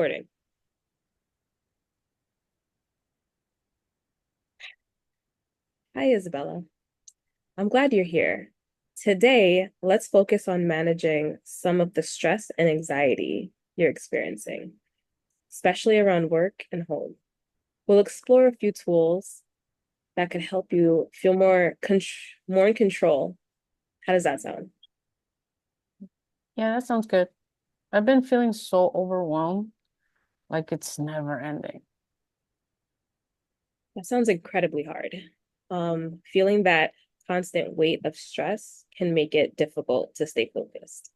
recording. Hi, Isabella. I'm glad you're here. Today, let's focus on managing some of the stress and anxiety you're experiencing, especially around work and home. We'll explore a few tools that can help you feel more in control. How does that sound? Yeah, that sounds good. I've been feeling so overwhelmed, like it's never ending. That sounds incredibly hard. Feeling that constant weight of stress can make it difficult to stay focused.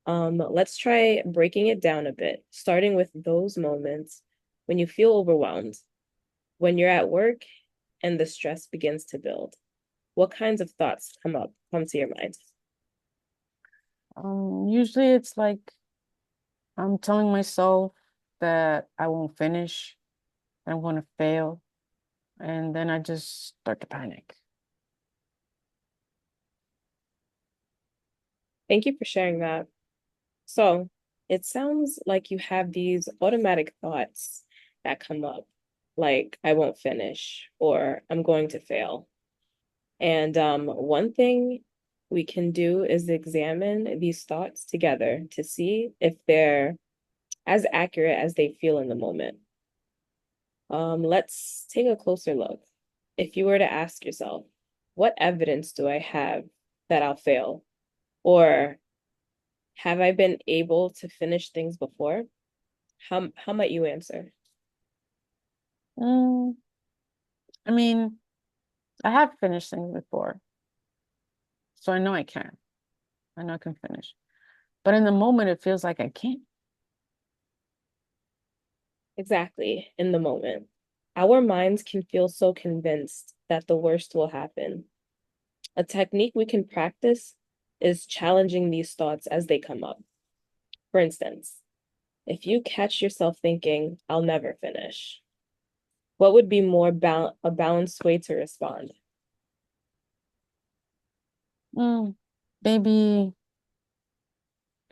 Let's try breaking it down a bit, starting with those moments when you feel overwhelmed, when you're at work and the stress begins to build. What kinds of thoughts come to your mind? Usually it's like I'm telling myself that I won't finish, I'm going to fail, and then I just start to panic. Thank you for sharing that. So, it sounds like you have these automatic thoughts that come up, like I won't finish or I'm going to fail. And one thing we can do is examine these thoughts together to see if they're as accurate as they feel in the moment. Let's take a closer look. If you were to ask yourself, what evidence do I have that I'll fail? Or have I been able to finish things before? How might you answer? Mm, I mean, I have finished things before, so I know I can. I know I can finish. But in the moment, it feels like I can't. Exactly, in the moment. Our minds can feel so convinced that the worst will happen. A technique we can practice is challenging these thoughts as they come up. For instance, if you catch yourself thinking, I'll never finish, what would be a balanced way to respond? Mm, maybe,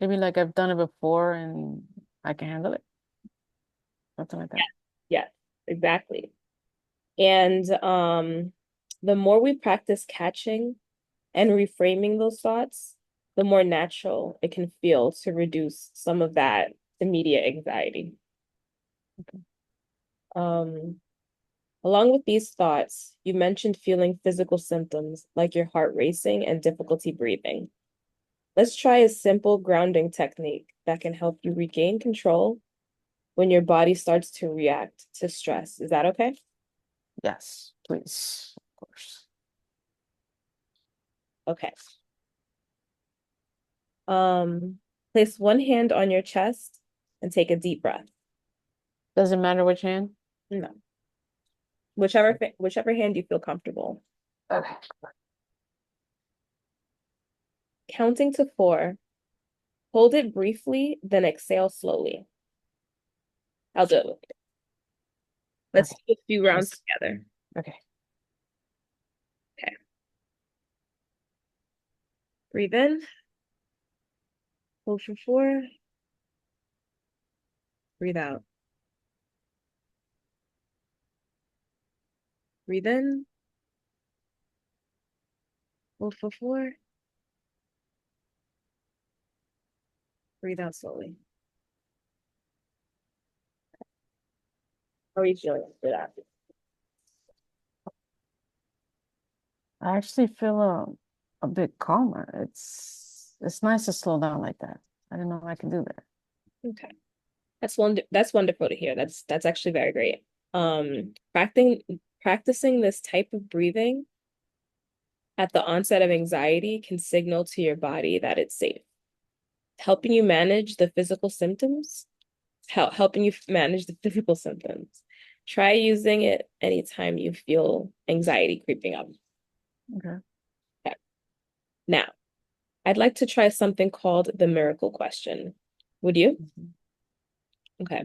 maybe like I've done it before and I can handle it. Something like that. Yes, exactly. And the more we practice catching and reframing those thoughts, the more natural it can feel to reduce some of that immediate anxiety. Okay. Um, Along with these thoughts, you mentioned feeling physical symptoms like your heart racing and difficulty breathing. Let's try a simple grounding technique that can help you regain control when your body starts to react to stress. Is that okay? Yes, please, of course. Okay. Um, Place one hand on your chest and take a deep breath. Doesn't matter which hand. No, whichever hand you feel comfortable. Okay. Counting to four, hold it briefly, then exhale slowly. I'll do it. Let's Okay. do a few rounds Yes. together. Okay. Okay. Breathe in, hold for four, breathe out. Breathe in, hold for four, breathe out slowly. How are you feeling after that? I actually feel a bit calmer. It's nice to slow down like that. I didn't know I could do that. Okay. That's wonderful to hear. That's actually very great. Practicing this type of breathing at the onset of anxiety can signal to your body that it's safe, helping you manage the physical symptoms, helping you manage the physical symptoms. Try using it anytime you feel anxiety creeping up. Okay. Okay. Now, I'd like to try something called the miracle question. Would you? Mhm. Okay.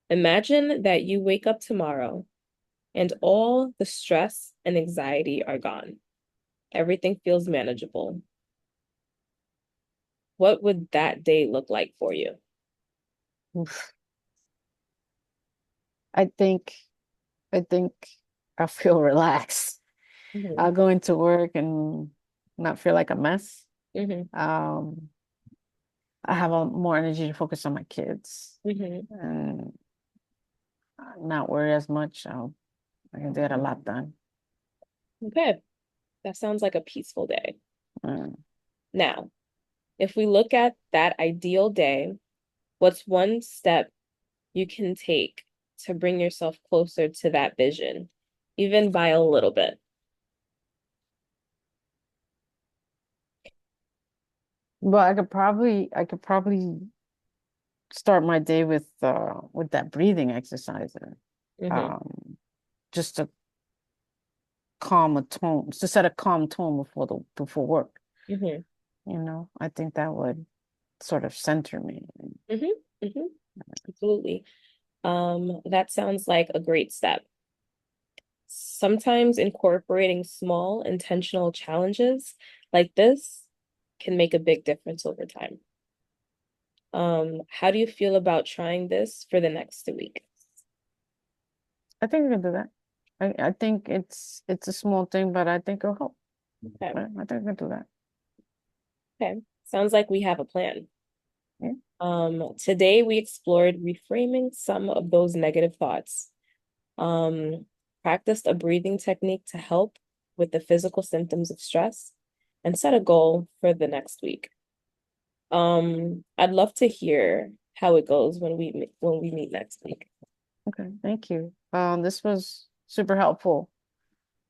Imagine that you wake up tomorrow and all the stress and anxiety are gone. Everything feels manageable. What would that day look like for you? Oof. I think I think I'll feel relaxed. Hmm. I'll go into work and not feel like a mess. Hmm. Um, I have more energy to focus on my kids Hmm. and not worry as much. I can get a lot done. Okay, that sounds like a peaceful day. Mm. Now, if we look at that ideal day, what's one step you can take to bring yourself closer to that vision, even by a little bit? But I could probably start my day with that breathing exercise. Hmm. Um, just to calm a tone, to set a calm tone before work. Hmm. I think that would sort of center me. Hmm. Hmm. Absolutely. That sounds like a great step. Sometimes incorporating small intentional challenges like this can make a big difference over time. How do you feel about trying this for the next week? I think we can do that. I think it's a small thing, but I think it'll help. Okay. I think we can do that. Okay. Sounds like we have a plan. Yeah. Today we explored reframing some of those negative thoughts. Um, practiced a breathing technique to help with the physical symptoms of stress, and set a goal for the next week. I'd love to hear how it goes when we meet next week. Okay. Thank you. This was super helpful.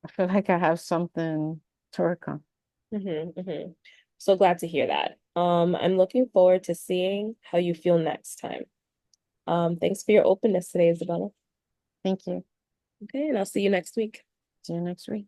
I feel like I have something to work on. So glad to hear that. I'm looking forward to seeing how you feel next time. Thanks for your openness today, Isabella. Thank you. Okay, and I'll see you next week. See you next week.